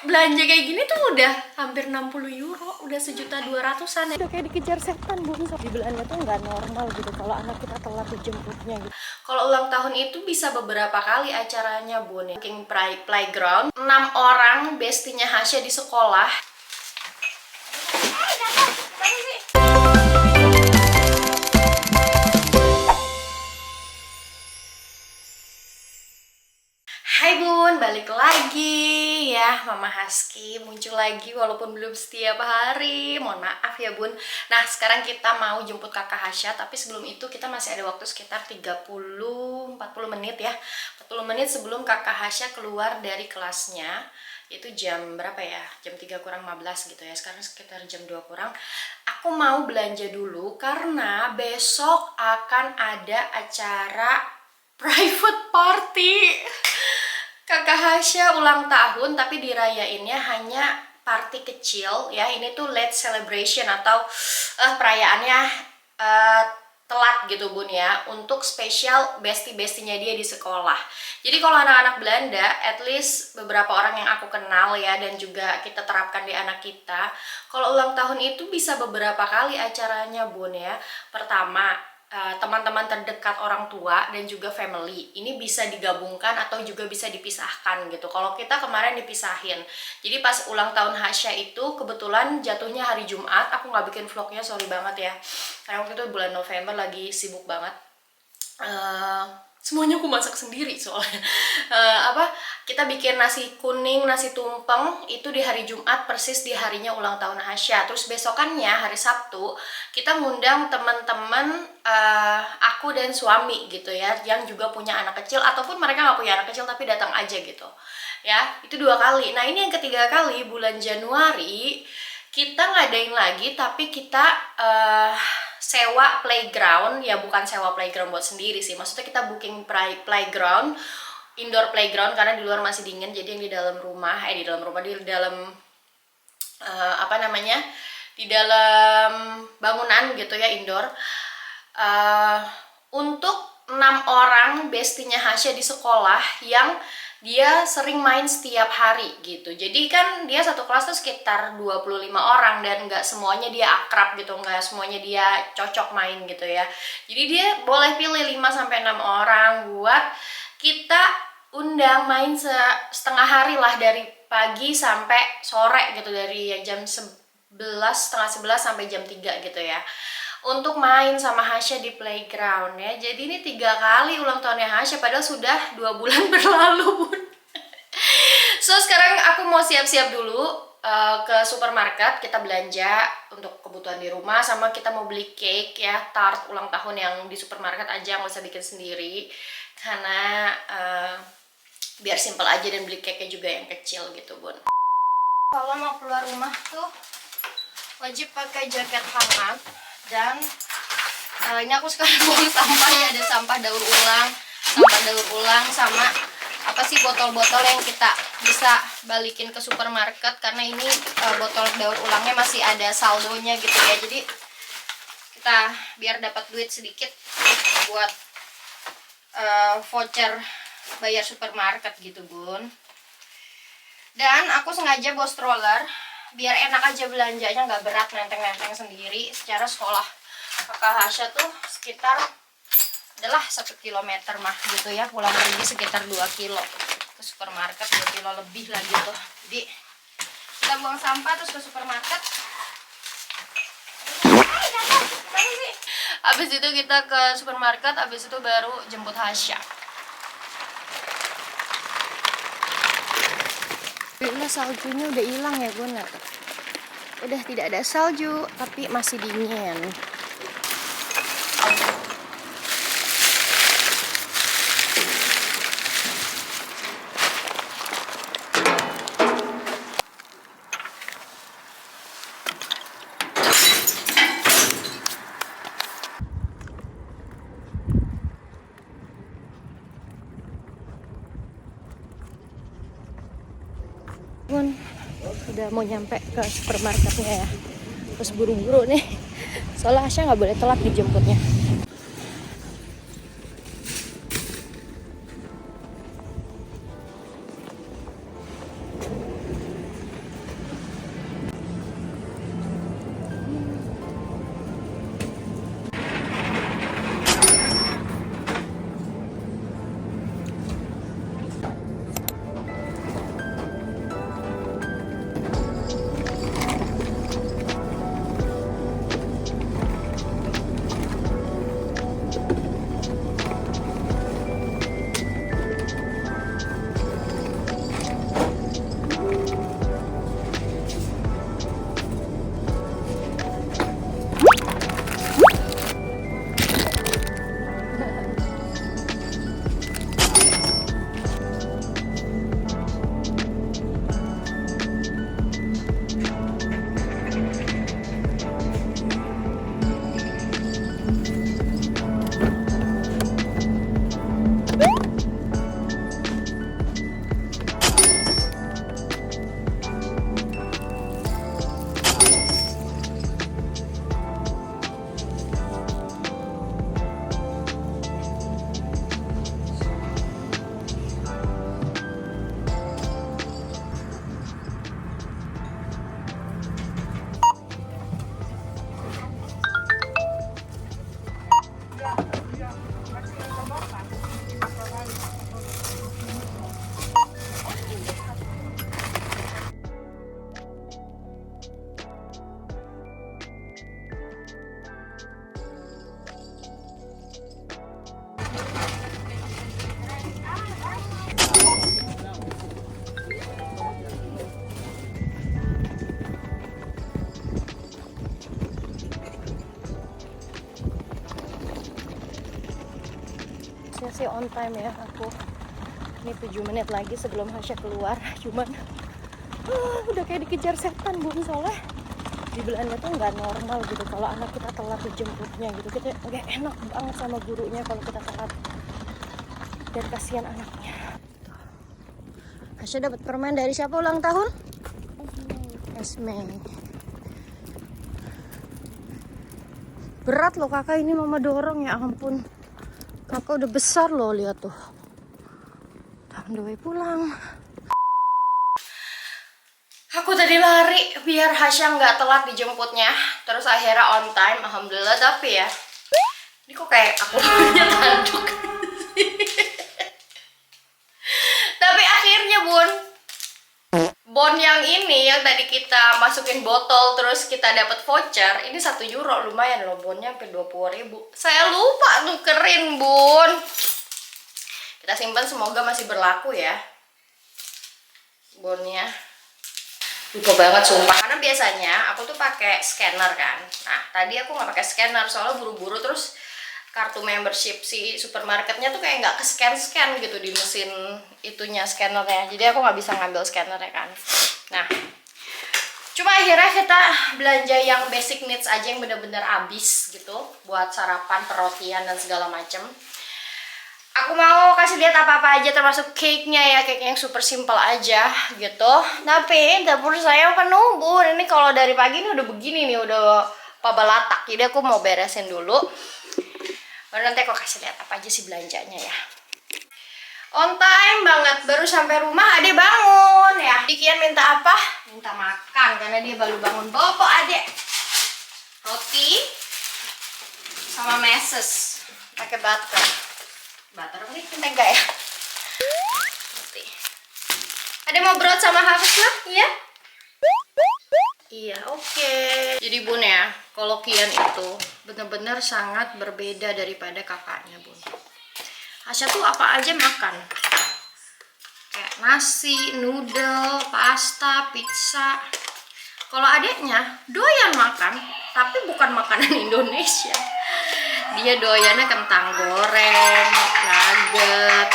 belanja kayak gini tuh udah hampir 60 euro, udah 1.200.000-an ya. Udah kayak dikejar setan, Bun. Di Belanda tuh nggak normal gitu kalau anak kita telat dijemputnya gitu. Kalau ulang tahun itu bisa beberapa kali acaranya, Bun. King Playground, 6 orang bestinya Hasya di sekolah. Hai Bun, balik lagi ya. Mama Husky muncul lagi walaupun belum setiap hari. Mohon maaf ya Bun. Nah sekarang kita mau jemput kakak Hasya, tapi sebelum itu kita masih ada waktu sekitar 30-40 menit ya. 40 menit sebelum kakak Hasya keluar dari kelasnya. Itu jam berapa ya? Jam 3 kurang 15 gitu ya. Sekarang sekitar jam 2 kurang. Aku mau belanja dulu karena besok akan ada acara private party. Kakak Hasya ulang tahun tapi dirayainnya hanya party kecil ya. Ini tuh late celebration atau perayaannya telat gitu Bun ya, untuk spesial bestie-bestinya dia di sekolah. Jadi kalau anak-anak Belanda, at least beberapa orang yang aku kenal ya, dan juga kita terapkan di anak kita, kalau ulang tahun itu bisa beberapa kali acaranya Bun ya. Pertama, teman-teman terdekat orang tua dan juga family ini bisa digabungkan atau juga bisa dipisahkan gitu. Kalau kita kemarin dipisahin, jadi pas ulang tahun Hasya itu kebetulan jatuhnya hari Jumat. Aku nggak bikin vlognya, sorry banget ya, karena waktu itu bulan November lagi sibuk banget. Semuanya aku masak sendiri soalnya. Kita bikin nasi kuning, nasi tumpeng itu di hari Jumat, persis di harinya ulang tahun Hasya. Terus besokannya hari Sabtu kita ngundang teman-teman aku dan suami gitu ya, yang juga punya anak kecil ataupun mereka nggak punya anak kecil tapi datang aja gitu ya. Itu 2 kali. Nah ini yang ketiga kali, bulan Januari kita ngadain lagi, tapi kita sewa playground ya. Bukan sewa playground buat sendiri sih, maksudnya kita booking playground, indoor playground, karena di luar masih dingin. Jadi yang di dalam rumah, di dalam di dalam bangunan gitu ya, indoor, untuk 6 orang bestinya Hasya di sekolah yang dia sering main setiap hari gitu. Jadi kan dia satu kelas tuh sekitar 25 orang dan nggak semuanya dia akrab gitu, nggak semuanya dia cocok main gitu ya. Jadi dia boleh pilih 5-6 orang buat kita undang main setengah hari lah, dari pagi sampai sore gitu, dari jam setengah 11 sampai jam 3 gitu ya, untuk main sama Hasya di playground ya. Jadi ini 3 kali ulang tahunnya Hasya, padahal sudah 2 bulan berlalu Bun. So sekarang aku mau siap-siap dulu ke supermarket, kita belanja untuk kebutuhan di rumah, sama kita mau beli cake ya, tart ulang tahun yang di supermarket aja, nggak usah bikin sendiri karena biar simple aja, dan beli cake-nya juga yang kecil gitu Bun. Kalau mau keluar rumah tuh wajib pakai jaket hangat. Dan ini aku sekarang buang sampah ya, ada sampah daur ulang sama apa sih, botol-botol yang kita bisa balikin ke supermarket, karena ini botol daur ulangnya masih ada saldonya gitu ya. Jadi kita biar dapat duit sedikit buat voucher bayar supermarket gitu Bun. Dan aku sengaja bawa stroller biar enak aja belanjanya, nggak berat nenteng-nenteng sendiri. Secara sekolah kakak Hasya tuh sekitar adalah 1 kilometer mah gitu ya, pulang pergi sekitar 2 kilo, ke supermarket 2 kilo lebih lagi tuh. Jadi kita buang sampah terus ke supermarket, habis itu kita ke supermarket, habis itu baru jemput Hasya. Alhamdulillah saljunya udah hilang ya Bun. Udah tidak ada salju, tapi masih dingin. Bun, udah mau nyampe ke supermarketnya ya. Terus buru-buru nih, soalnya Hasya nggak boleh telat dijemputnya. masih on time ya aku. Ini 7 menit lagi sebelum Hasya keluar. Cuman udah kayak dikejar setan Bun, soalnya di Belanda tuh nggak normal gitu kalau anak kita telat dijemputnya gitu. Kita nggak enak banget sama gurunya kalau kita telat, dan kasihan anaknya. Hasya dapat permen dari siapa ulang tahun? Esme. Berat loh kakak ini mama dorong, ya ampun. Kakak udah besar loh, lihat tuh. Udah on the way pulang. Aku tadi lari biar Hasya nggak telat dijemputnya. Terus akhirnya on time, alhamdulillah. Tapi ya, ini kok kayak aku punya tanduk. Tapi akhirnya Bon yang ini yang tadi kita masukin botol terus kita dapat voucher, ini 1 euro, lumayan loh, bonnya sampai 20.000. Saya lupa nukerin Bun. Kita simpan, semoga masih berlaku ya bonnya. Lupa banget sumpah, karena biasanya aku tuh pakai scanner kan. Nah tadi aku nggak pakai scanner soalnya buru-buru, terus kartu membership si supermarketnya tuh kayak nggak ke scan gitu di mesin itunya, scannernya. Jadi aku nggak bisa ngambil scannernya kan. Nah cuma akhirnya kita belanja yang basic needs aja, yang bener-bener habis gitu, buat sarapan, perrotian dan segala macem. Aku mau kasih lihat apa-apa aja, termasuk cake-nya ya, cake yang super simple aja gitu. Tapi dapur saya penuh Bun. Ini kalau dari pagi ini udah begini nih, udah pabalatak. Jadi aku mau beresin dulu. Baru nanti aku kasih lihat apa aja sih belanjanya ya. On time banget, baru sampai rumah Ade bangun ya. Dikian minta apa? Minta makan karena dia baru bangun. Bobo Ade. Roti sama meses pakai butter. Butter apa sih? Mentega ya? Roti. Ade mau brot sama Hafiz lah? Iya? Iya, oke. Jadi Bun ya, kalau Kian itu benar-benar sangat berbeda daripada kakaknya Bun. Hasya tuh apa aja makan, kayak nasi, noodle, pasta, pizza. Kalau adeknya doyan makan, tapi bukan makanan Indonesia. Dia doyannya kentang goreng, nugget,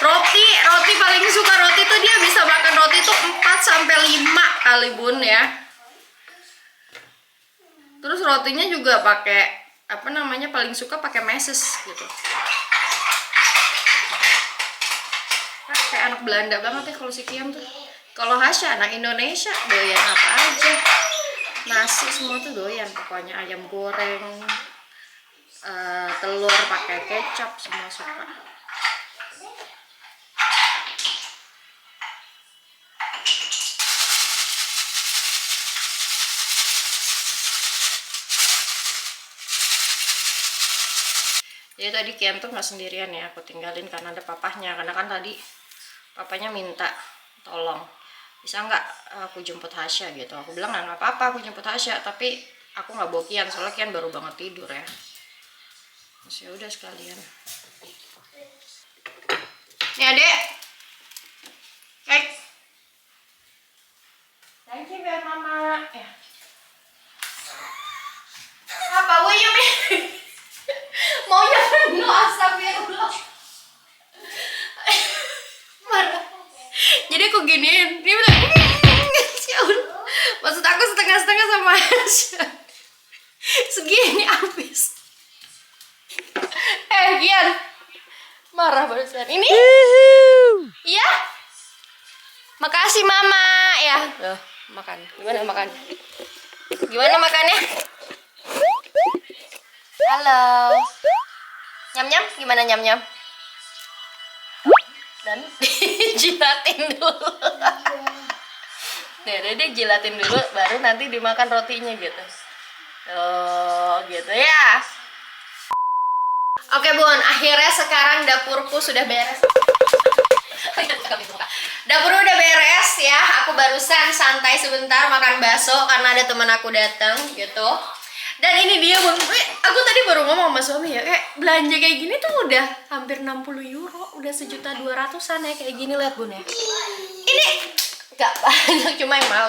roti paling suka roti tuh, dia bisa makan roti tuh 4-5 kali Bun ya. Terus rotinya juga pakai apa namanya, paling suka pakai meses gitu. Kayak anak Belanda banget ya kalau si Kiam tuh. Kalau Hasya anak Indonesia, doyan apa aja. Nasi semua tuh doyan pokoknya, ayam goreng, telur pakai kecap semua suka. Jadi tadi Kian tuh nggak sendirian ya, aku tinggalin karena ada papahnya. Karena kan tadi papanya minta tolong, bisa nggak aku jemput Hasya gitu. Aku bilang nggak apa-apa aku jemput Hasya, tapi aku nggak bawa Kian soalnya Kian baru banget tidur ya. Terus ya udah sekalian. Nih Adek, cake. Thank you ya Mama. Ya. Apa will you mean? Maunya penuh, astagfirullah. Marah. Jadi aku giniin, dia bilang maksud aku setengah-setengah sama Hasya. Segini habis. Gian marah barusan. Ini iya, makasih Mama ya. Makan, gimana makan? Gimana makannya? Halo. Nyam-nyam, gimana nyam-nyam? Dan jilatin dulu. Deh jilatin dulu, baru nanti dimakan rotinya gitu. Oh, gitu ya. Oke Bun, akhirnya sekarang dapurku sudah beres. Dapur udah beres ya. Aku barusan santai sebentar makan bakso karena ada teman aku datang gitu. Dan ini dia Bun, aku tadi baru ngomong sama suami ya, kayak belanja kayak gini tuh udah hampir 60 euro, udah 1.200.000-an ya kayak gini, lihat Bun ya. Ini gak banyak, cuma yang mau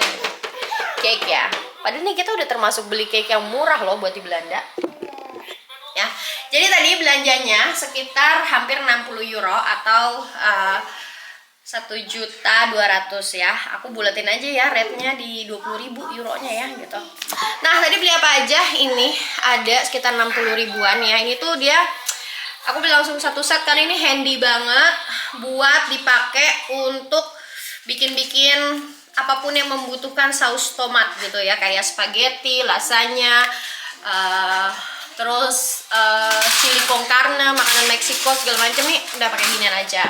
cake ya. Padahal nih kita udah termasuk beli cake yang murah loh buat di Belanda. Jadi tadi belanjanya sekitar hampir 60 euro atau 1.200.000 ya. Aku buletin aja ya rate-nya di 20.000 euronya ya gitu. Nah, tadi beli apa aja? Ini ada sekitar 60 ribuan ya. Ini tuh dia aku beli langsung satu set karena ini handy banget buat dipakai untuk bikin-bikin apapun yang membutuhkan saus tomat gitu ya, kayak spaghetti, lasagna, terus chili con carne, makanan Meksiko segala macam nih udah pakai ginian aja.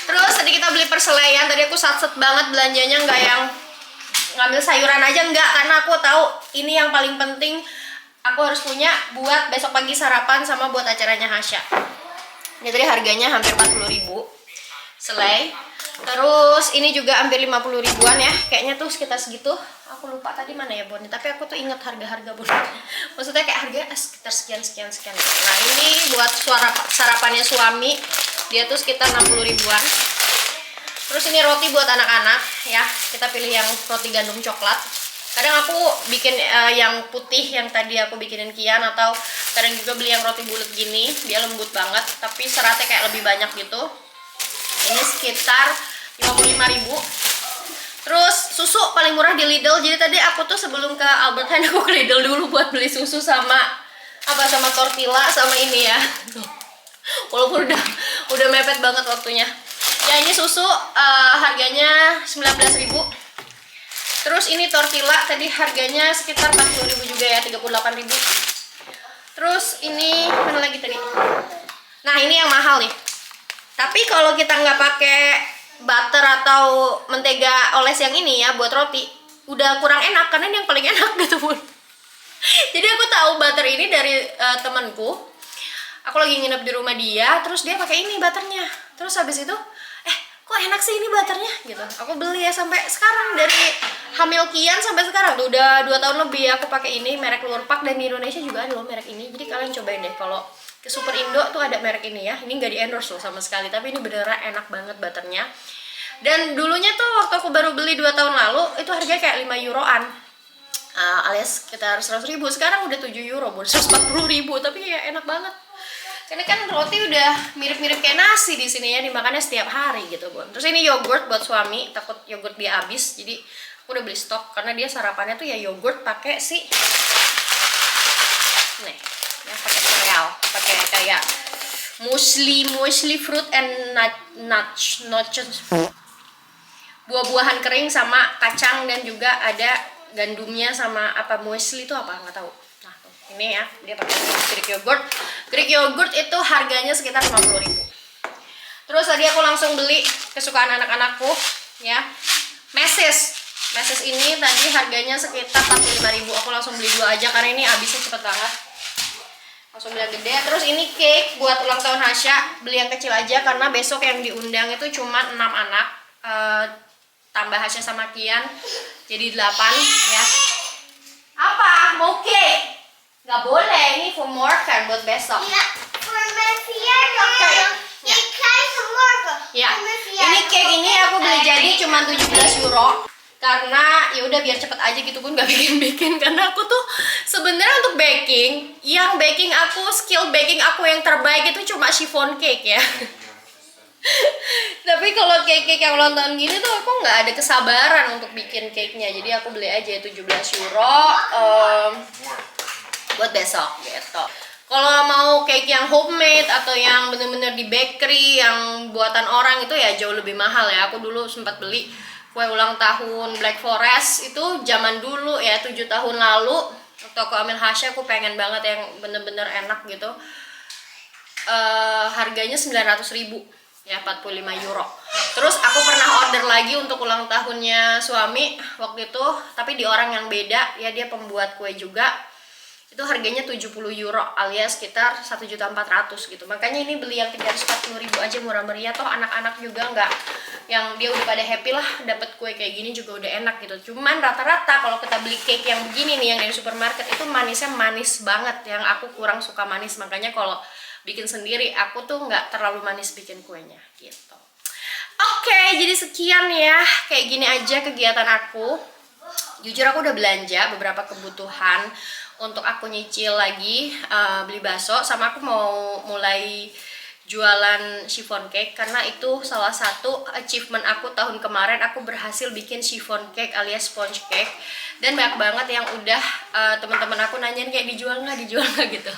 Terus tadi kita beli perseleyan, tadi aku satset banget belanjanya, nggak yang ngambil sayuran aja enggak, karena aku tahu ini yang paling penting aku harus punya buat besok pagi sarapan sama buat acaranya Hasya. Ini tadi harganya hampir 40.000 selai. Terus ini juga hampir 50 ribuan ya. Kayaknya tuh sekitar segitu. Aku lupa tadi mana ya Bon. Tapi aku tuh inget harga-harga Bon. Maksudnya kayak harga sekitar sekian. Nah, ini buat sarapannya suami. Dia tuh sekitar 60 ribuan. Terus ini roti buat anak-anak ya. Kita pilih yang roti gandum coklat. Kadang aku bikin yang putih yang tadi aku bikinin Kian, atau kadang juga beli yang roti bulat gini, dia lembut banget tapi seratnya kayak lebih banyak gitu. Ini sekitar 55.000. Terus susu paling murah di Lidl. Jadi tadi aku tuh sebelum ke Albert Heijn aku ke Lidl dulu buat beli susu sama sama tortilla sama ini ya. Walaupun udah mepet banget waktunya. Ya, ini susu harganya 19.000. Terus ini tortilla tadi harganya sekitar 40.000 juga ya, 38.000. Terus ini mana lagi tadi? Nah, ini yang mahal nih. Tapi kalau kita nggak pakai butter atau mentega oles yang ini ya buat roti, udah kurang enak karena ini yang paling enak gitu Bun. Jadi aku tahu butter ini dari temanku. Aku lagi nginep di rumah dia, terus dia pakai ini butternya. Terus habis itu, kok enak sih ini butternya gitu. Aku beli ya sampai sekarang, dari hamil Kian sampai sekarang tuh udah 2 tahun lebih aku pakai ini, merek Lurpak, dan di Indonesia juga ada loh merek ini. Jadi kalian cobain deh, kalau ke Super Indo tuh ada merek ini ya. Ini nggak di endorse loh sama sekali, tapi ini beneran enak banget butternya. Dan dulunya tuh waktu aku baru beli 2 tahun lalu itu harganya kayak 5 euroan, alias sekitar 100.000. Sekarang udah 7 euro, 140.000, tapi ya enak banget. Karena kan roti udah mirip-mirip kayak nasi di sini ya, dimakannya setiap hari gitu Bun. Terus ini yogurt buat suami, takut yogurt dia habis, jadi aku udah beli stok karena dia sarapannya tuh ya yogurt pakai nih, ya pakai cereal, pakai kayak muesli fruit and nuts, buah-buahan kering sama kacang, dan juga ada gandumnya sama muesli itu apa nggak tahu. Nah, ini ya dia pakai Greek yogurt itu harganya sekitar 50.000. Terus tadi aku langsung beli kesukaan anak-anakku ya, meses ini tadi harganya sekitar 45.000. Aku langsung beli 2 aja karena ini habisnya cepet banget, langsung beli yang gede. Terus ini cake buat ulang tahun Hasya, beli yang kecil aja karena besok yang diundang itu cuma 6 anak, tambah Hasya sama Kian jadi 8 ya. Apa? Mau cake? Nggak boleh, ini for more kan buat besok. Ja, voor mijn verjaardag. Oké. Ja. Ik krijg hem morgen. Ya, Voor mijn ini verjaardag. cake ini aku beli jadi cuma 17 euro karena ya udah biar cepet aja gitu Pun, nggak bikin karena aku tuh sebenarnya untuk baking, skill baking aku yang terbaik itu cuma chiffon cake ya. Tapi kalau cake yang ulang tahun gini tuh aku nggak ada kesabaran untuk bikin cake-nya, jadi aku beli aja 17 euro buat besok gitu. Kalau mau cake yang homemade atau yang bener-bener di bakery yang buatan orang itu ya jauh lebih mahal ya. Aku dulu sempat beli kue ulang tahun Black Forest itu zaman dulu ya, 7 tahun lalu waktu aku ambil Hasya. Aku pengen banget yang bener-bener enak gitu. Harganya 900.000 ya, 45 euro. Terus aku pernah order lagi untuk ulang tahunnya suami waktu itu, tapi di orang yang beda ya, dia pembuat kue juga. Itu harganya 70 euro alias sekitar 1.400.000 gitu. Makanya ini beli yang 340.000 aja, murah meriah. Toh anak-anak juga nggak, yang dia udah pada happy lah dapat kue kayak gini juga udah enak gitu. Cuman rata-rata kalau kita beli cake yang begini nih yang dari supermarket itu manisnya manis banget, yang aku kurang suka manis. Makanya kalau bikin sendiri aku tuh nggak terlalu manis bikin kuenya gitu. Oke, jadi sekian ya, kayak gini aja kegiatan aku. Jujur aku udah belanja beberapa kebutuhan untuk aku nyicil lagi beli bakso, sama aku mau mulai jualan chiffon cake karena itu salah satu achievement aku tahun kemarin. Aku berhasil bikin chiffon cake alias sponge cake, dan banyak banget yang udah teman-teman aku nanyain kayak dijual nggak gitu.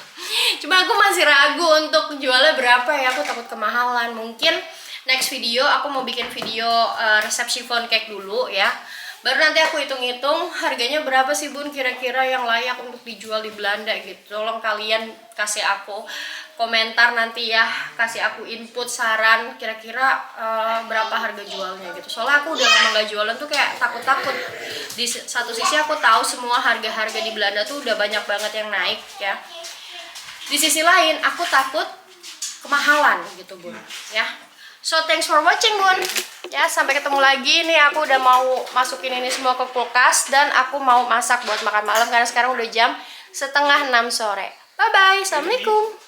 Cuma aku masih ragu untuk jualnya berapa ya, aku takut kemahalan. Mungkin next video aku mau bikin video resep chiffon cake dulu ya, baru nanti aku hitung-hitung harganya berapa sih Bun kira-kira yang layak untuk dijual di Belanda gitu. Tolong kalian kasih aku komentar nanti ya, kasih aku input saran kira-kira berapa harga jualnya gitu. Soalnya aku udah lama gak jualan tuh kayak takut-takut. Di satu sisi aku tahu semua harga-harga di Belanda tuh udah banyak banget yang naik ya. Di sisi lain aku takut kemahalan gitu Bun ya. So thanks for watching Bun ya, sampai ketemu lagi. Nih aku udah mau masukin ini semua ke kulkas dan aku mau masak buat makan malam karena sekarang udah jam 5:30 sore. Bye bye, assalamualaikum.